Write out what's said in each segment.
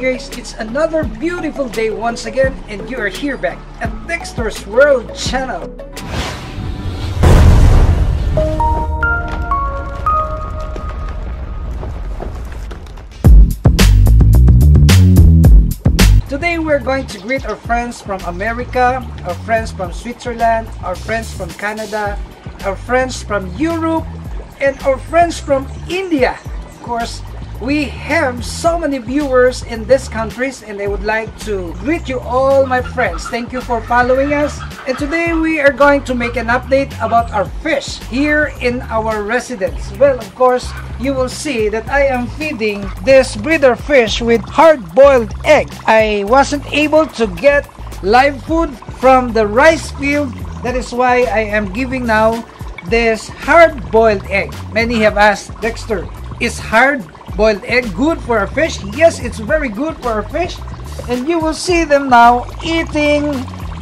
guys, it's another beautiful day once again, and you are here back at Dexter's World Channel. Today we're going to greet our friends from America, our friends from Switzerland, our friends from Canada, our friends from Europe, and our friends from India. Of course, we have so many viewers in these countries, and I would like to greet you all, my friends. Thank you for following us. And today we are going to make an update about our fish here in our residence. Well, of course, you will see that I am feeding this breeder fish with hard-boiled egg. I wasn't able to get live food from the rice field. That is why I am giving now this hard-boiled egg. Many have asked, Dexter, is hard-boiled egg good for our fish? Yes, it's very good for our fish. And you will see them now eating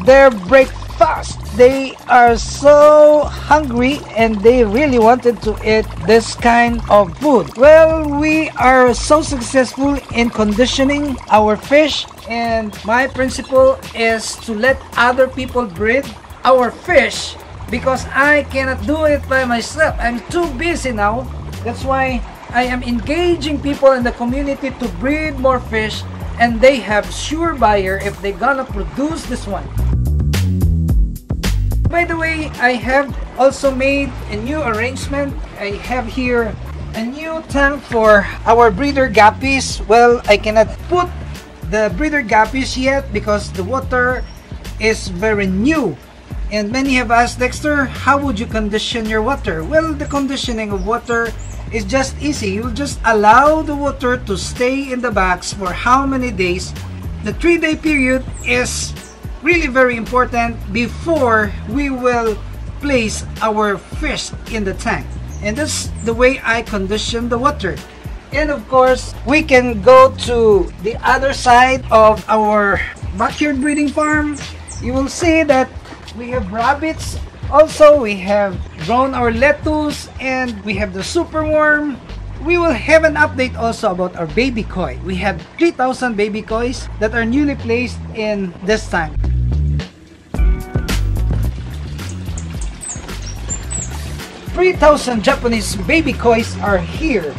their breakfast. They are so hungry and they really wanted to eat this kind of food. Well, we are so successful in conditioning our fish, and my principle is to let other people breed our fish because I cannot do it by myself. I'm too busy now. That's why I am engaging people in the community to breed more fish, and they have sure buyer if they're gonna produce this one. By the way, I have also made a new arrangement. I have here a new tank for our breeder guppies. Well, I cannot put the breeder guppies yet because the water is very new. And many have asked, Dexter, how would you condition your water? Well, the conditioning of water is just easy. You just allow the water to stay in the box for how many days. The 3-day period is really very important before we will place our fish in the tank. And that's the way I condition the water. And of course, we can go to the other side of our backyard breeding farm. You will see that we have rabbits. Also, we have grown our lettuce, and we have the superworm. We will have an update also about our baby koi. We have 3,000 baby kois that are newly placed in this tank. "3,000 Japanese baby kois are here,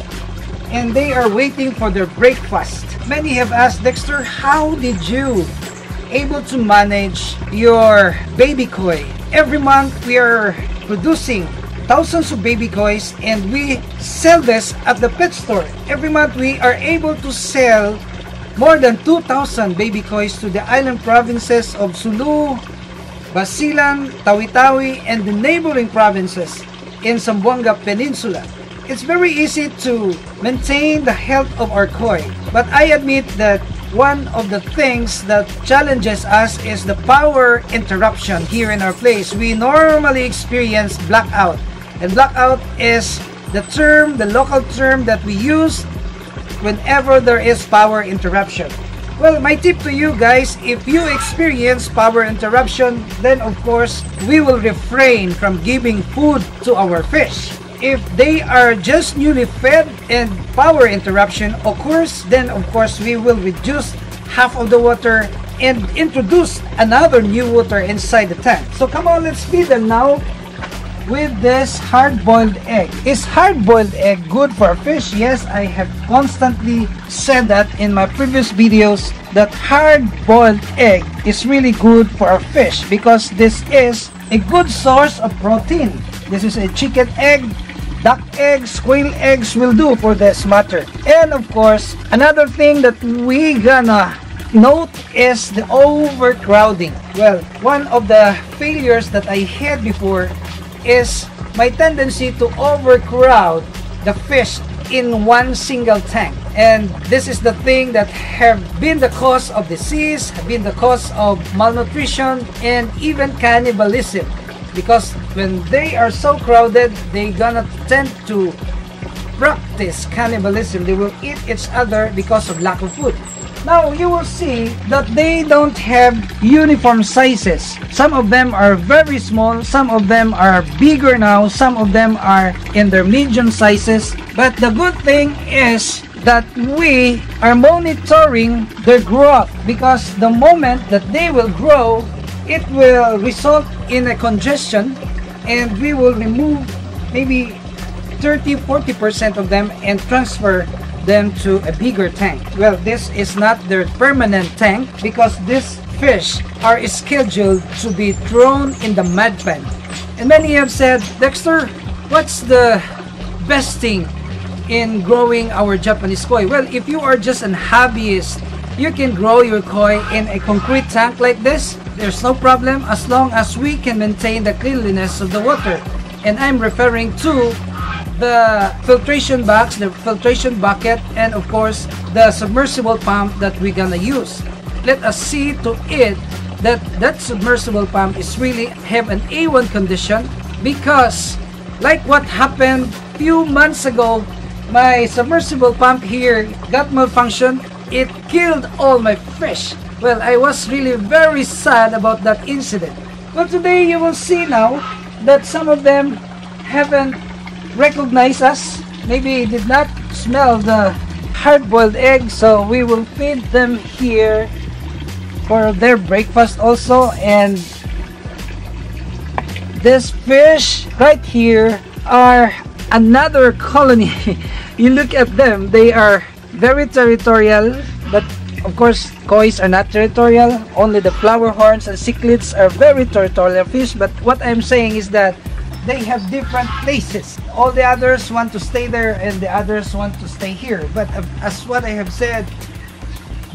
and they are waiting for their breakfast." Many have asked, Dexter, how did you able to manage your baby koi? Every month we are producing thousands of baby kois, and we sell this at the pet store. Every month we are able to sell more than 2,000 baby kois to the island provinces of Sulu, Basilan, Tawi-Tawi, and the neighboring provinces in Zamboanga Peninsula. It's very easy to maintain the health of our koi, but I admit that one of the things that challenges us is the power interruption here in our place. We normally experience blackout, and blackout is the local term that we use whenever there is power interruption. Well, my tip to you guys, if you experience power interruption, then of course we will refrain from giving food to our fish. If they are just newly fed and power interruption occurs, then of course we will reduce half of the water and introduce another new water inside the tank. So come on, let's feed them now with this hard-boiled egg. Is hard-boiled egg good for fish? Yes, I have constantly said that in my previous videos that hard-boiled egg is really good for our fish because this is a good source of protein. This is a chicken egg, duck eggs, quail eggs will do for this matter. And of course, another thing that we gonna note is the overcrowding. Well, one of the failures that I had before is my tendency to overcrowd the fish in one single tank. And this is the thing that have been the cause of disease, have been the cause of malnutrition, and even cannibalism. Because when they are so crowded, they gonna tend to practice cannibalism. They will eat each other because of lack of food. Now you will see that they don't have uniform sizes. Some of them are very small, some of them are bigger now, some of them are in their medium sizes. But the good thing is that we are monitoring their growth, because the moment that they will grow, it will result in a congestion, and we will remove maybe 30-40% of them and transfer them to a bigger tank. Well, this is not their permanent tank, because these fish are scheduled to be thrown in the mud pan. And many have said, Dexter, what's the best thing in growing our Japanese koi? Well, if you are just an hobbyist, you can grow your koi in a concrete tank like this. There's no problem, as long as we can maintain the cleanliness of the water. And I'm referring to the filtration box, the filtration bucket, and of course the submersible pump that we're gonna use. Let us see to it that that submersible pump is really have an A1 condition, because like what happened few months ago, my submersible pump here got malfunction. It killed all my fish. Well, I was really very sad about that incident. Well, today you will see now that some of them haven't recognized us. Maybe did not smell the hard-boiled egg, so we will feed them here for their breakfast also. And this fish right here are another colony. You look at them, they are very territorial, but of course kois are not territorial. Only the flower horns and cichlids are very territorial fish. But what I'm saying is that they have different places. All the others want to stay there and the others want to stay here. But as what I have said,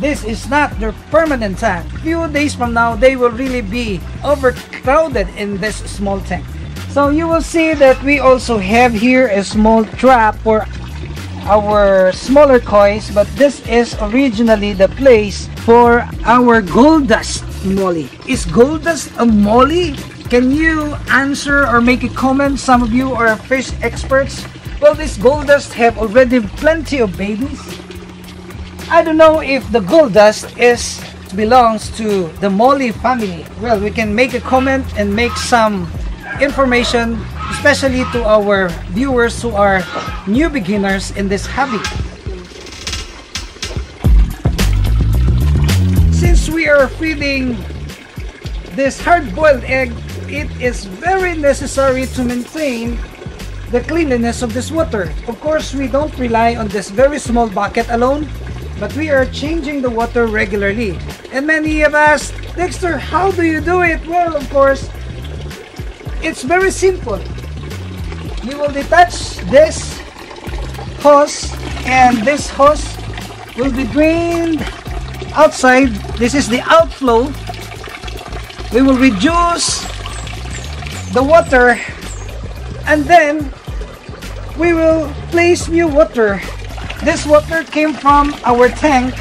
this is not their permanent tank. Few days from now, they will really be overcrowded in this small tank. So you will see that we also have here a small trap for our smaller kois, but this is originally the place for our gold dust molly. Is gold dust a molly? Can you answer or make a comment? Some of you are fish experts. Well, this gold dust have already plenty of babies. I don't know if the gold dust belongs to the molly family. Well, we can make a comment and make some information, especially to our viewers who are new beginners in this hobby. Since we are feeding this hard-boiled egg, it is very necessary to maintain the cleanliness of this water. Of course, we don't rely on this very small bucket alone, but we are changing the water regularly. And many have asked, Dexter, how do you do it? Well, of course, it's very simple. You will detach this hose, and this hose will be drained outside. This is the outflow. We will reduce the water, and then we will place new water. This water came from our tank,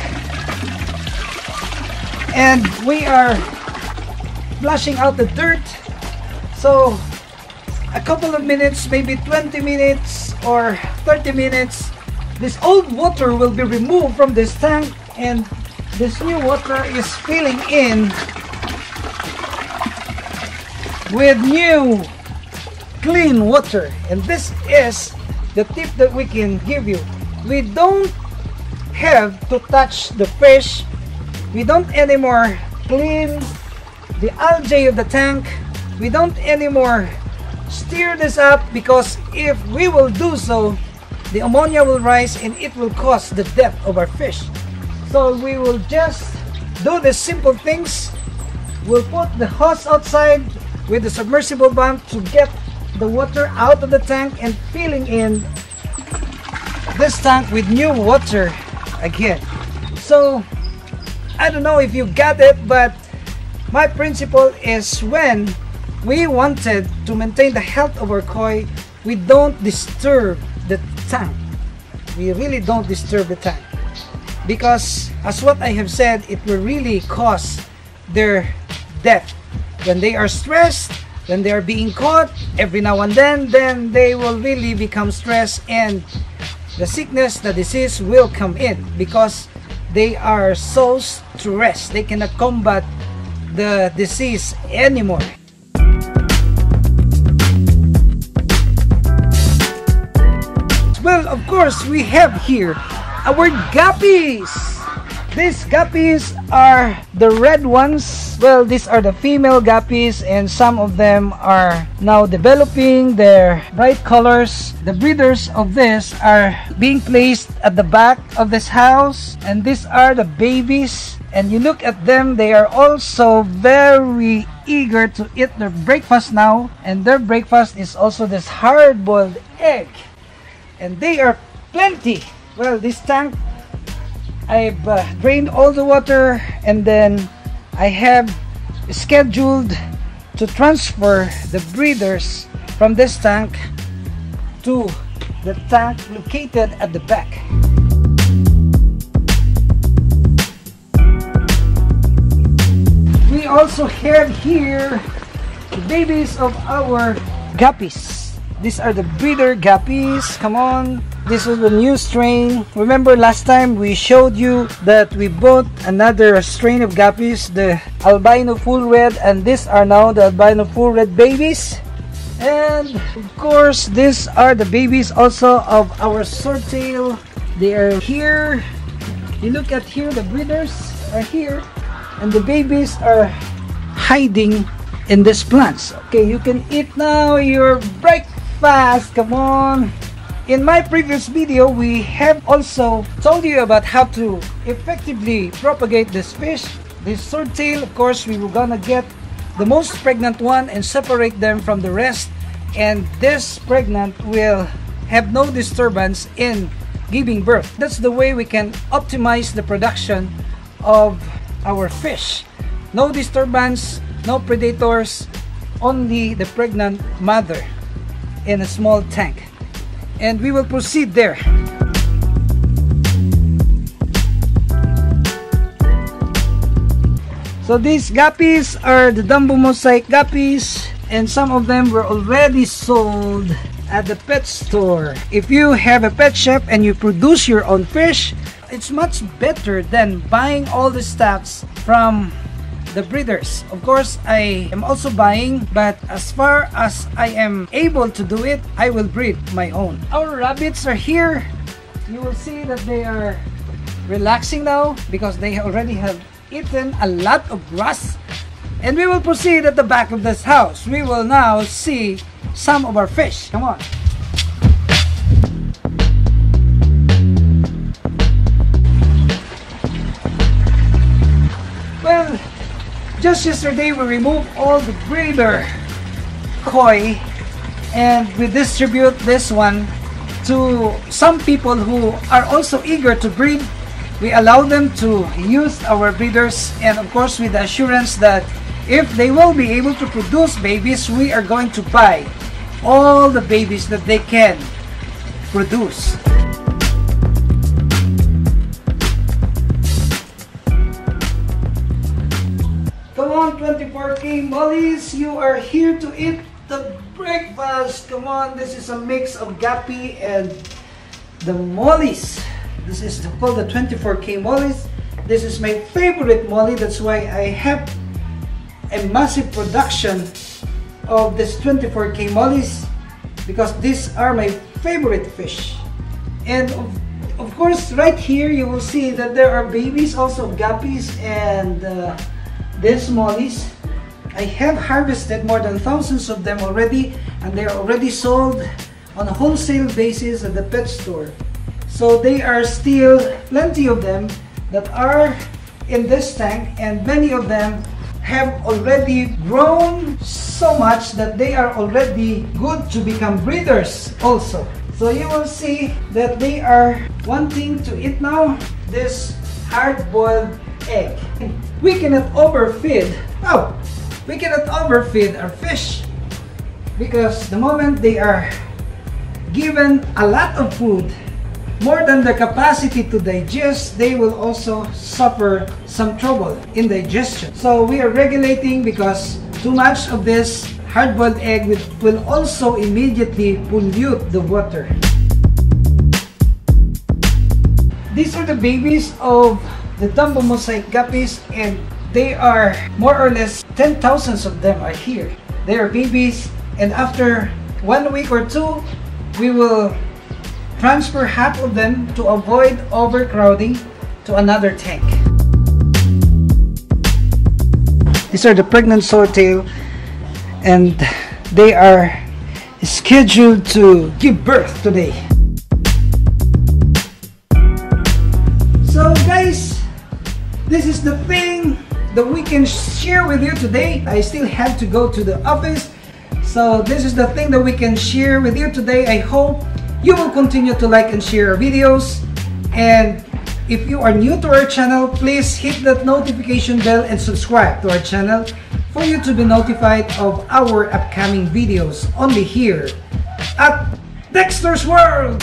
and we are flushing out the dirt. So a couple of minutes, maybe 20 minutes or 30 minutes, this old water will be removed from this tank, and this new water is filling in with new clean water. And this is the tip that we can give you. We don't have to touch the fish. We don't anymore clean the algae of the tank. We don't anymore stir this up, because if we will do so, the ammonia will rise and it will cause the death of our fish. So we will just do the simple things. We'll put the hose outside with the submersible pump to get the water out of the tank and filling in this tank with new water again. So I don't know if you got it, but my principle is, when we wanted to maintain the health of our koi, we don't disturb the tank. We really don't disturb the tank, because as what I have said, it will really cause their death. When they are stressed, when they are being caught every now and then they will really become stressed, and the sickness, the disease will come in, because they are so stressed. They cannot combat the disease anymore. Well, of course, we have here our guppies. These guppies are the red ones. Well, these are the female guppies, and some of them are now developing their bright colors. The breeders of this are being placed at the back of this house, and these are the babies. And you look at them, they are also very eager to eat their breakfast now, and their breakfast is also this hard-boiled egg, and they are plenty. Well, this tank, I've drained all the water, and then I have scheduled to transfer the breeders from this tank to the tank located at the back. We also have here the babies of our guppies. These are the breeder guppies. Come on. This is the new strain. Remember last time we showed you that we bought another strain of guppies, the albino full red, and these are now the albino full red babies. And of course, these are the babies also of our swordtail. They are here. You look at here, the breeders are here, and the babies are hiding in these plants. Okay, you can eat now your breakfast. Come on. In my previous video, we have also told you about how to effectively propagate this fish. This swordtail, of course, we were gonna get the most pregnant one and separate them from the rest. And this pregnant will have no disturbance in giving birth. That's the way we can optimize the production of our fish. No disturbance, no predators, only the pregnant mother in a small tank. And we will proceed there. So these guppies are the Dumbo mosaic guppies, and some of them were already sold at the pet store. If you have a pet shop and you produce your own fish, it's much better than buying all the stuffs from the breeders. Of course, I am also buying, but as far as I am able to do it, I will breed my own. Our rabbits are here. You will see that they are relaxing now because they already have eaten a lot of grass. And we will proceed at the back of this house. We will now see some of our fish. Come on. Well, just yesterday we removed all the breeder koi, and we distribute this one to some people who are also eager to breed. We allow them to use our breeders, and of course with the assurance that if they will be able to produce babies, we are going to buy all the babies that they can produce. Come on, 24K mollies, you are here to eat the breakfast. Come on, this is a mix of guppy and the mollies. This is called the 24K mollies. This is my favorite molly. That's why I have a massive production of this 24K mollies, because these are my favorite fish. And of course, right here you will see that there are babies also of guppies and these mollies. I have harvested more than thousands of them already, and they are already sold on a wholesale basis at the pet store. So they are still plenty of them that are in this tank, and many of them have already grown so much that they are already good to become breeders also. So you will see that they are wanting to eat now this hard-boiled egg. We cannot overfeed. Oh, we cannot overfeed our fish, because the moment they are given a lot of food, more than their capacity to digest, they will also suffer some trouble in digestion. So we are regulating, because too much of this hard-boiled egg will also immediately pollute the water. These are the babies of the Dumbo mosaic guppies, and they are more or less 10,000 of them are here. They are babies, and after 1 week or two, we will transfer half of them to avoid overcrowding to another tank. These are the pregnant swordtail, and they are scheduled to give birth today. So guys, this is the thing that we can share with you today. I still have to go to the office, so this is the thing that we can share with you today. I hope you will continue to like and share our videos, and if you are new to our channel, please hit that notification bell and subscribe to our channel for you to be notified of our upcoming videos only here at Dexter's World.